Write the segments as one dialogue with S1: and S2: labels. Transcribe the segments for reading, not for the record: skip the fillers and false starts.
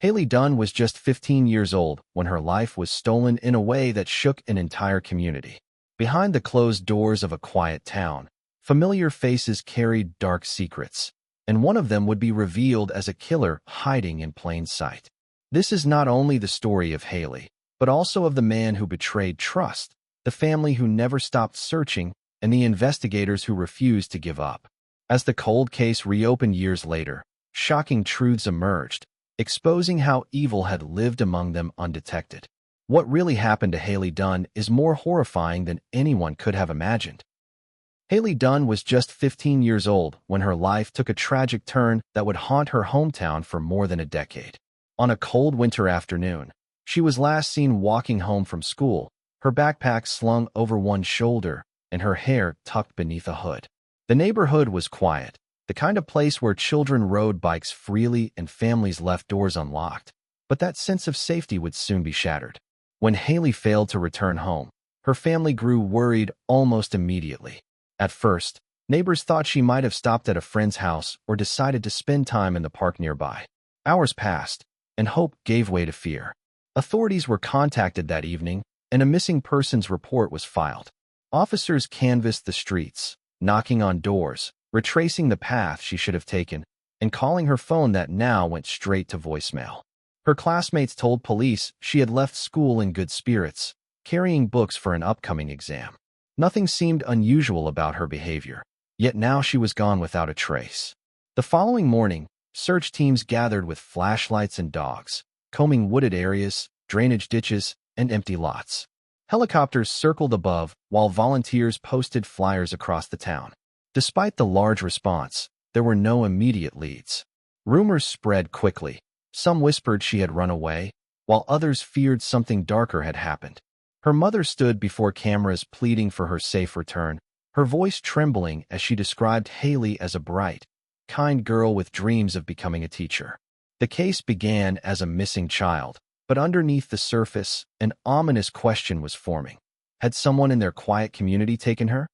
S1: Hailey Dunn was just 15 years old when her life was stolen in a way that shook an entire community. Behind the closed doors of a quiet town, familiar faces carried dark secrets, and one of them would be revealed as a killer hiding in plain sight. This is not only the story of Hailey, but also of the man who betrayed trust, the family who never stopped searching, and the investigators who refused to give up. As the cold case reopened years later, shocking truths emerged, exposing how evil had lived among them undetected. What really happened to Hailey Dunn is more horrifying than anyone could have imagined. Hailey Dunn was just 15 years old when her life took a tragic turn that would haunt her hometown for more than a decade. On a cold winter afternoon, she was last seen walking home from school, her backpack slung over one shoulder and her hair tucked beneath a hood. The neighborhood was quiet, the kind of place where children rode bikes freely and families left doors unlocked. But that sense of safety would soon be shattered. When Hailey failed to return home, her family grew worried almost immediately. At first, neighbors thought she might have stopped at a friend's house or decided to spend time in the park nearby. Hours passed, and hope gave way to fear. Authorities were contacted that evening, and a missing persons report was filed. Officers canvassed the streets, knocking on doors, retracing the path she should have taken, and calling her phone that now went straight to voicemail. Her classmates told police she had left school in good spirits, carrying books for an upcoming exam. Nothing seemed unusual about her behavior, yet now she was gone without a trace. The following morning, search teams gathered with flashlights and dogs, combing wooded areas, drainage ditches, and empty lots. Helicopters circled above while volunteers posted flyers across the town. Despite the large response, there were no immediate leads. Rumors spread quickly. Some whispered she had run away, while others feared something darker had happened. Her mother stood before cameras pleading for her safe return, her voice trembling as she described Hailey as a bright, kind girl with dreams of becoming a teacher. The case began as a missing child, but underneath the surface, an ominous question was forming. Had someone in their quiet community taken her?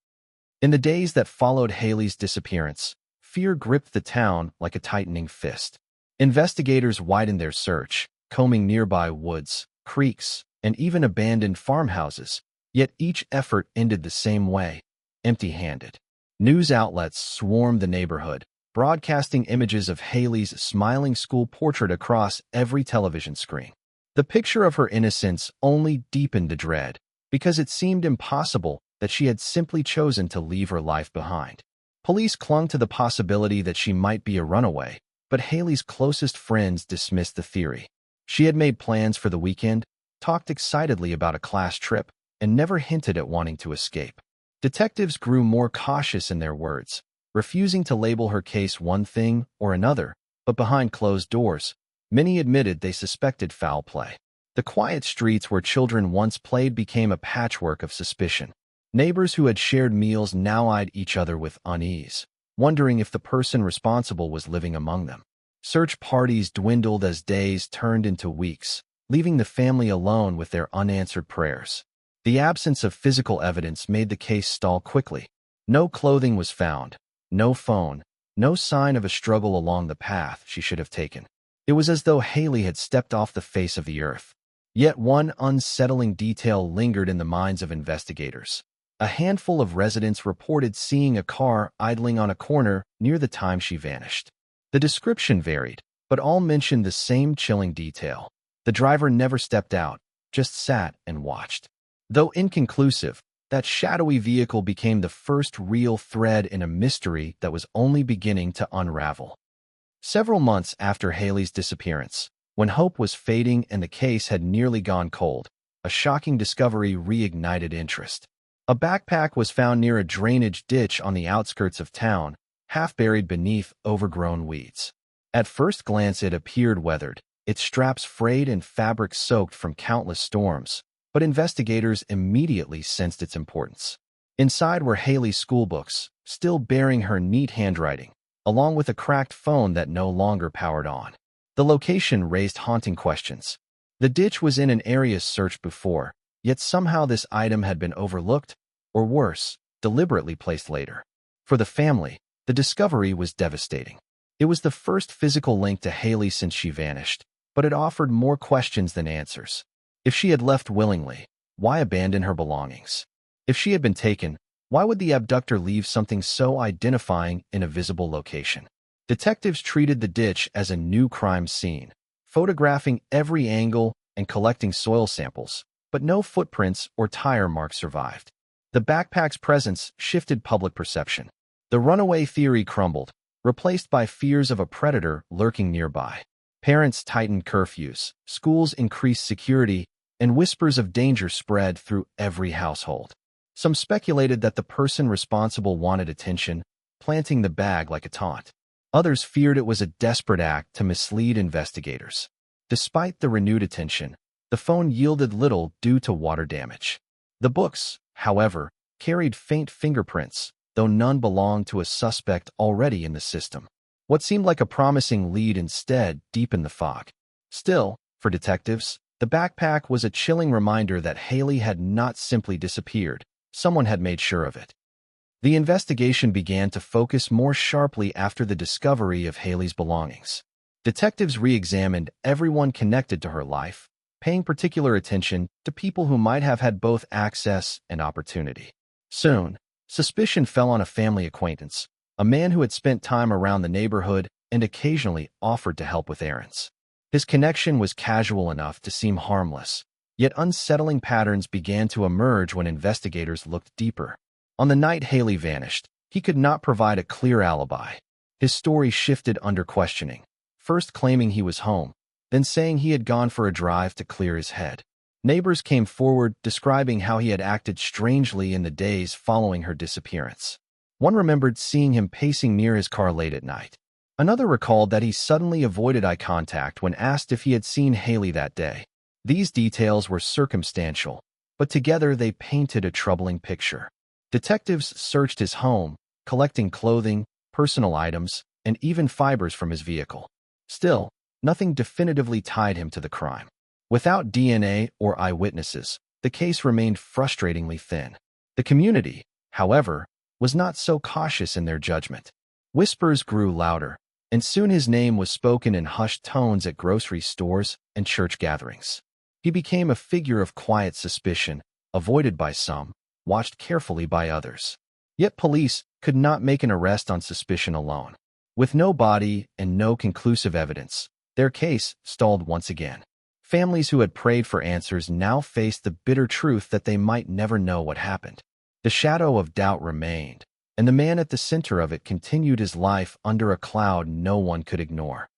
S1: In the days that followed Hailey's disappearance, fear gripped the town like a tightening fist. Investigators widened their search, combing nearby woods, creeks, and even abandoned farmhouses, yet each effort ended the same way, empty-handed. News outlets swarmed the neighborhood, broadcasting images of Hailey's smiling school portrait across every television screen. The picture of her innocence only deepened the dread, because it seemed impossible that she had simply chosen to leave her life behind. Police clung to the possibility that she might be a runaway, but Hailey's closest friends dismissed the theory. She had made plans for the weekend, talked excitedly about a class trip, and never hinted at wanting to escape. Detectives grew more cautious in their words, refusing to label her case one thing or another, but behind closed doors, many admitted they suspected foul play. The quiet streets where children once played became a patchwork of suspicion. Neighbors who had shared meals now eyed each other with unease, wondering if the person responsible was living among them. Search parties dwindled as days turned into weeks, leaving the family alone with their unanswered prayers. The absence of physical evidence made the case stall quickly. No clothing was found, no phone, no sign of a struggle along the path she should have taken. It was as though Hailey had stepped off the face of the earth. Yet one unsettling detail lingered in the minds of investigators. A handful of residents reported seeing a car idling on a corner near the time she vanished. The description varied, but all mentioned the same chilling detail. The driver never stepped out, just sat and watched. Though inconclusive, that shadowy vehicle became the first real thread in a mystery that was only beginning to unravel. Several months after Hailey's disappearance, when hope was fading and the case had nearly gone cold, a shocking discovery reignited interest. A backpack was found near a drainage ditch on the outskirts of town, half buried beneath overgrown weeds. At first glance it appeared weathered, its straps frayed and fabric soaked from countless storms, but investigators immediately sensed its importance. Inside were Hailey's schoolbooks, still bearing her neat handwriting, along with a cracked phone that no longer powered on. The location raised haunting questions. The ditch was in an area searched before, yet somehow this item had been overlooked, or worse, deliberately placed later. For the family, the discovery was devastating. It was the first physical link to Hailey since she vanished, but it offered more questions than answers. If she had left willingly, why abandon her belongings? If she had been taken, why would the abductor leave something so identifying in a visible location? Detectives treated the ditch as a new crime scene, photographing every angle and collecting soil samples, but no footprints or tire marks survived. The backpack's presence shifted public perception. The runaway theory crumbled, replaced by fears of a predator lurking nearby. Parents tightened curfews, schools increased security, and whispers of danger spread through every household. Some speculated that the person responsible wanted attention, planting the bag like a taunt. Others feared it was a desperate act to mislead investigators. Despite the renewed attention, the phone yielded little due to water damage. The books, however, carried faint fingerprints, though none belonged to a suspect already in the system. What seemed like a promising lead instead deepened the fog. Still, for detectives, the backpack was a chilling reminder that Hailey had not simply disappeared. Someone had made sure of it. The investigation began to focus more sharply after the discovery of Hailey's belongings. Detectives re-examined everyone connected to her life, paying particular attention to people who might have had both access and opportunity. Soon, suspicion fell on a family acquaintance, a man who had spent time around the neighborhood and occasionally offered to help with errands. His connection was casual enough to seem harmless, yet unsettling patterns began to emerge when investigators looked deeper. On the night Hailey vanished, he could not provide a clear alibi. His story shifted under questioning, first claiming he was home, then saying he had gone for a drive to clear his head. Neighbors came forward describing how he had acted strangely in the days following her disappearance. One remembered seeing him pacing near his car late at night. Another recalled that he suddenly avoided eye contact when asked if he had seen Hailey that day. These details were circumstantial, but together they painted a troubling picture. Detectives searched his home, collecting clothing, personal items, and even fibers from his vehicle. Still, nothing definitively tied him to the crime. Without DNA or eyewitnesses, the case remained frustratingly thin. The community, however, was not so cautious in their judgment. Whispers grew louder, and soon his name was spoken in hushed tones at grocery stores and church gatherings. He became a figure of quiet suspicion, avoided by some, watched carefully by others. Yet police could not make an arrest on suspicion alone. With no body and no conclusive evidence, their case stalled once again. Families who had prayed for answers now faced the bitter truth that they might never know what happened. The shadow of doubt remained, and the man at the center of it continued his life under a cloud no one could ignore.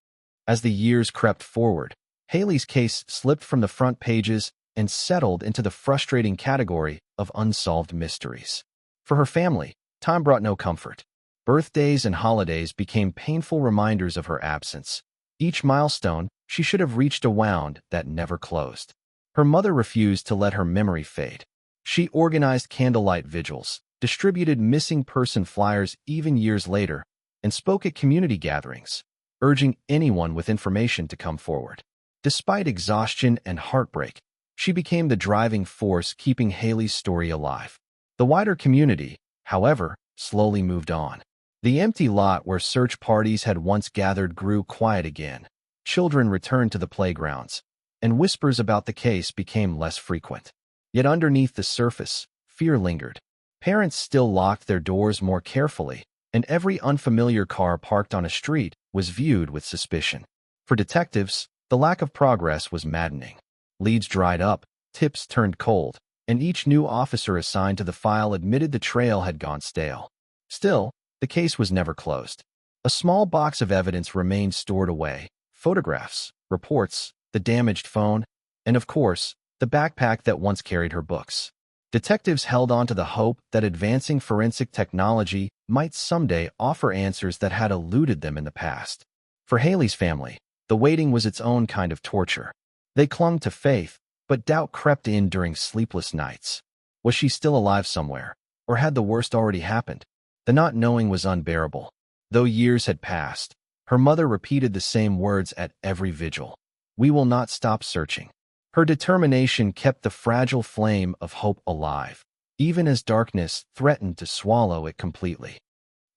S1: As the years crept forward, Hailey's case slipped from the front pages and settled into the frustrating category of unsolved mysteries. For her family, time brought no comfort. Birthdays and holidays became painful reminders of her absence. Each milestone, she should have reached a wound that never closed. Her mother refused to let her memory fade. She organized candlelight vigils, distributed missing person flyers even years later, and spoke at community gatherings, urging anyone with information to come forward. Despite exhaustion and heartbreak, she became the driving force keeping Hailey's story alive. The wider community, however, slowly moved on. The empty lot where search parties had once gathered grew quiet again. Children returned to the playgrounds, and whispers about the case became less frequent. Yet underneath the surface, fear lingered. Parents still locked their doors more carefully, and every unfamiliar car parked on a street was viewed with suspicion. For detectives, the lack of progress was maddening. Leads dried up, tips turned cold, and each new officer assigned to the file admitted the trail had gone stale. Still, the case was never closed. A small box of evidence remained stored away: photographs, reports, the damaged phone, and of course, the backpack that once carried her books. Detectives held on to the hope that advancing forensic technology might someday offer answers that had eluded them in the past. For Hailey's family, the waiting was its own kind of torture. They clung to faith, but doubt crept in during sleepless nights. Was she still alive somewhere, or had the worst already happened? The not knowing was unbearable. Though years had passed, her mother repeated the same words at every vigil: "We will not stop searching." Her determination kept the fragile flame of hope alive, even as darkness threatened to swallow it completely.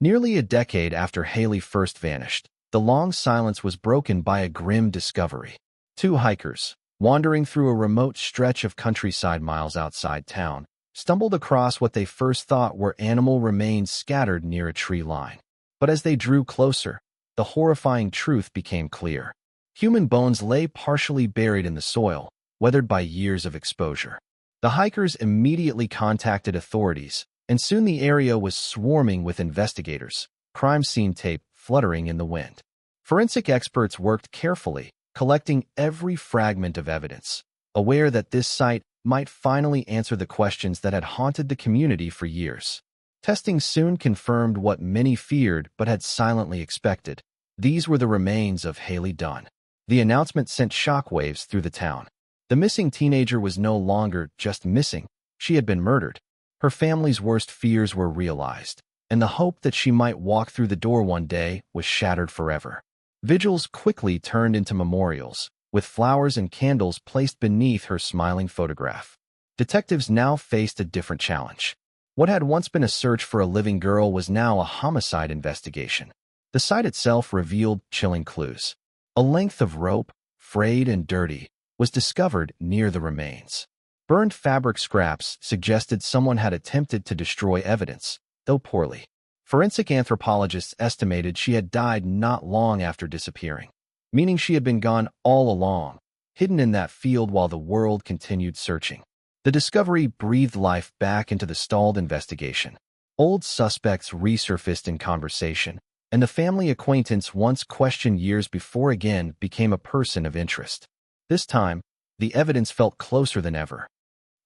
S1: Nearly a decade after Hailey first vanished, the long silence was broken by a grim discovery. Two hikers, wandering through a remote stretch of countryside miles outside town, stumbled across what they first thought were animal remains scattered near a tree line. But as they drew closer, the horrifying truth became clear. Human bones lay partially buried in the soil, weathered by years of exposure. The hikers immediately contacted authorities, and soon the area was swarming with investigators, crime scene tape fluttering in the wind. Forensic experts worked carefully, collecting every fragment of evidence, aware that this site might finally answer the questions that had haunted the community for years. Testing soon confirmed what many feared but had silently expected. These were the remains of Hailey Dunn. The announcement sent shockwaves through the town. The missing teenager was no longer just missing, she had been murdered. Her family's worst fears were realized, and the hope that she might walk through the door one day was shattered forever. Vigils quickly turned into memorials, with flowers and candles placed beneath her smiling photograph. Detectives now faced a different challenge. What had once been a search for a living girl was now a homicide investigation. The site itself revealed chilling clues. A length of rope, frayed and dirty, was discovered near the remains. Burned fabric scraps suggested someone had attempted to destroy evidence, though poorly. Forensic anthropologists estimated she had died not long after disappearing, meaning she had been gone all along, hidden in that field while the world continued searching. The discovery breathed life back into the stalled investigation. Old suspects resurfaced in conversation, and the family acquaintance once questioned years before again became a person of interest. This time, the evidence felt closer than ever.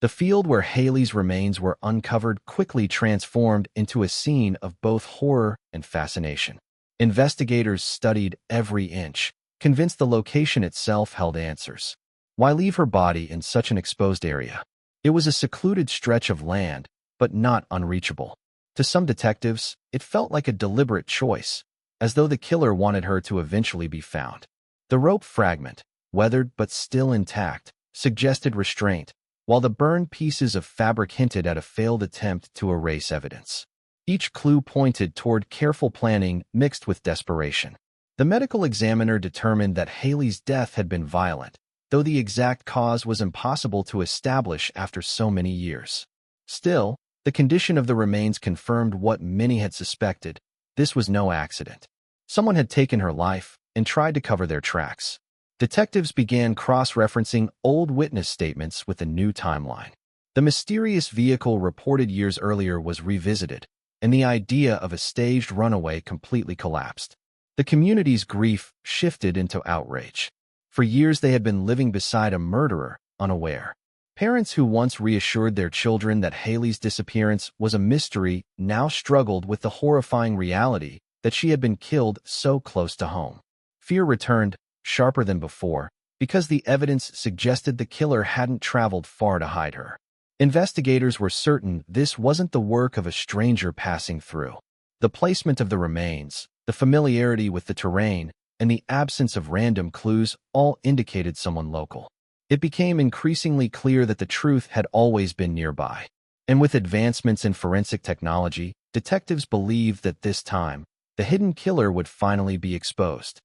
S1: The field where Hailey's remains were uncovered quickly transformed into a scene of both horror and fascination. Investigators studied every inch, convinced the location itself held answers. Why leave her body in such an exposed area? It was a secluded stretch of land, but not unreachable. To some detectives, it felt like a deliberate choice, as though the killer wanted her to eventually be found. The rope fragment, weathered but still intact, suggested restraint, while the burned pieces of fabric hinted at a failed attempt to erase evidence. Each clue pointed toward careful planning mixed with desperation. The medical examiner determined that Hailey's death had been violent, though the exact cause was impossible to establish after so many years. Still, the condition of the remains confirmed what many had suspected. This was no accident. Someone had taken her life and tried to cover their tracks. Detectives began cross-referencing old witness statements with a new timeline. The mysterious vehicle reported years earlier was revisited, and the idea of a staged runaway completely collapsed. The community's grief shifted into outrage. For years they had been living beside a murderer, unaware. Parents who once reassured their children that Hailey's disappearance was a mystery now struggled with the horrifying reality that she had been killed so close to home. Fear returned, sharper than before, because the evidence suggested the killer hadn't traveled far to hide her. Investigators were certain this wasn't the work of a stranger passing through. The placement of the remains, the familiarity with the terrain, and the absence of random clues all indicated someone local. It became increasingly clear that the truth had always been nearby. And with advancements in forensic technology, detectives believed that this time, the hidden killer would finally be exposed.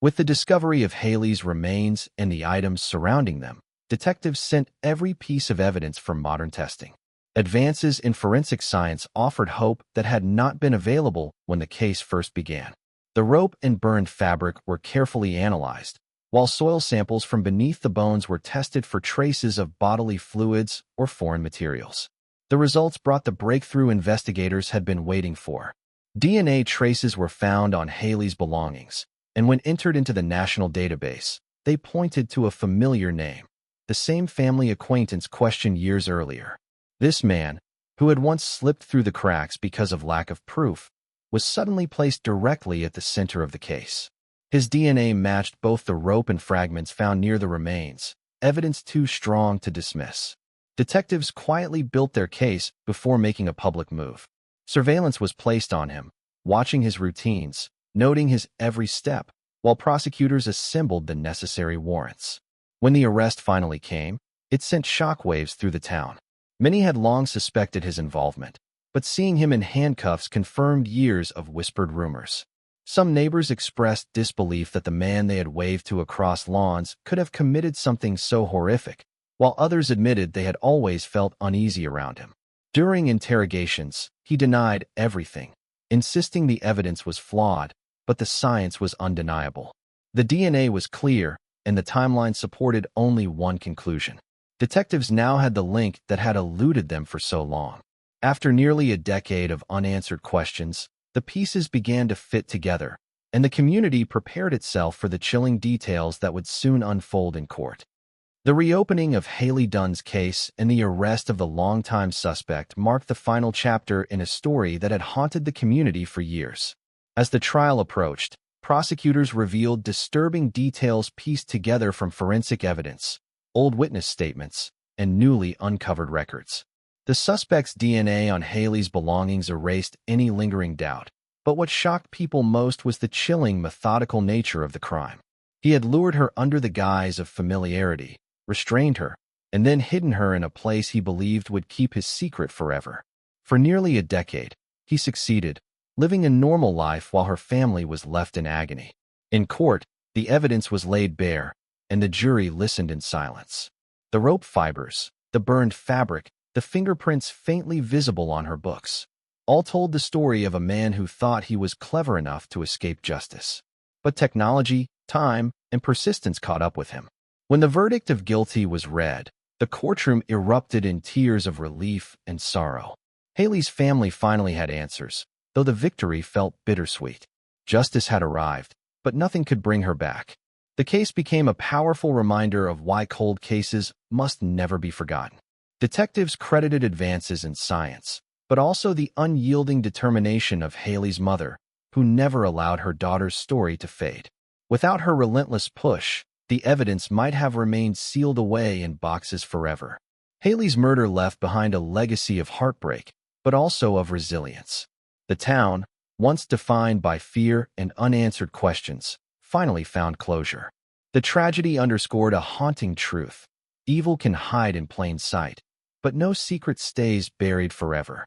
S1: With the discovery of Hailey's remains and the items surrounding them, detectives sent every piece of evidence for modern testing. Advances in forensic science offered hope that had not been available when the case first began. The rope and burned fabric were carefully analyzed, while soil samples from beneath the bones were tested for traces of bodily fluids or foreign materials. The results brought the breakthrough investigators had been waiting for. DNA traces were found on Hailey's belongings, and when entered into the national database, they pointed to a familiar name, the same family acquaintance questioned years earlier. This man, who had once slipped through the cracks because of lack of proof, was suddenly placed directly at the center of the case. His DNA matched both the rope and fragments found near the remains, evidence too strong to dismiss. Detectives quietly built their case before making a public move. Surveillance was placed on him, watching his routines, noting his every step, while prosecutors assembled the necessary warrants. When the arrest finally came, it sent shockwaves through the town. Many had long suspected his involvement, but seeing him in handcuffs confirmed years of whispered rumors. Some neighbors expressed disbelief that the man they had waved to across lawns could have committed something so horrific, while others admitted they had always felt uneasy around him. During interrogations, he denied everything, insisting the evidence was flawed, but the science was undeniable. The DNA was clear, and the timeline supported only one conclusion. Detectives now had the link that had eluded them for so long. After nearly a decade of unanswered questions, the pieces began to fit together, and the community prepared itself for the chilling details that would soon unfold in court. The reopening of Hailey Dunn's case and the arrest of the longtime suspect marked the final chapter in a story that had haunted the community for years. As the trial approached, prosecutors revealed disturbing details pieced together from forensic evidence, old witness statements, and newly uncovered records. The suspect's DNA on Hailey's belongings erased any lingering doubt, but what shocked people most was the chilling, methodical nature of the crime. He had lured her under the guise of familiarity, restrained her, and then hidden her in a place he believed would keep his secret forever. For nearly a decade, he succeeded, living a normal life while her family was left in agony. In court, the evidence was laid bare, and the jury listened in silence. The rope fibers, the burned fabric, the fingerprints faintly visible on her books, all told the story of a man who thought he was clever enough to escape justice. But technology, time, and persistence caught up with him. When the verdict of guilty was read, the courtroom erupted in tears of relief and sorrow. Hailey's family finally had answers, though the victory felt bittersweet. Justice had arrived, but nothing could bring her back. The case became a powerful reminder of why cold cases must never be forgotten. Detectives credited advances in science, but also the unyielding determination of Hailey's mother, who never allowed her daughter's story to fade. Without her relentless push, the evidence might have remained sealed away in boxes forever. Hailey's murder left behind a legacy of heartbreak, but also of resilience. The town, once defined by fear and unanswered questions, finally found closure. The tragedy underscored a haunting truth. Evil can hide in plain sight, but no secret stays buried forever.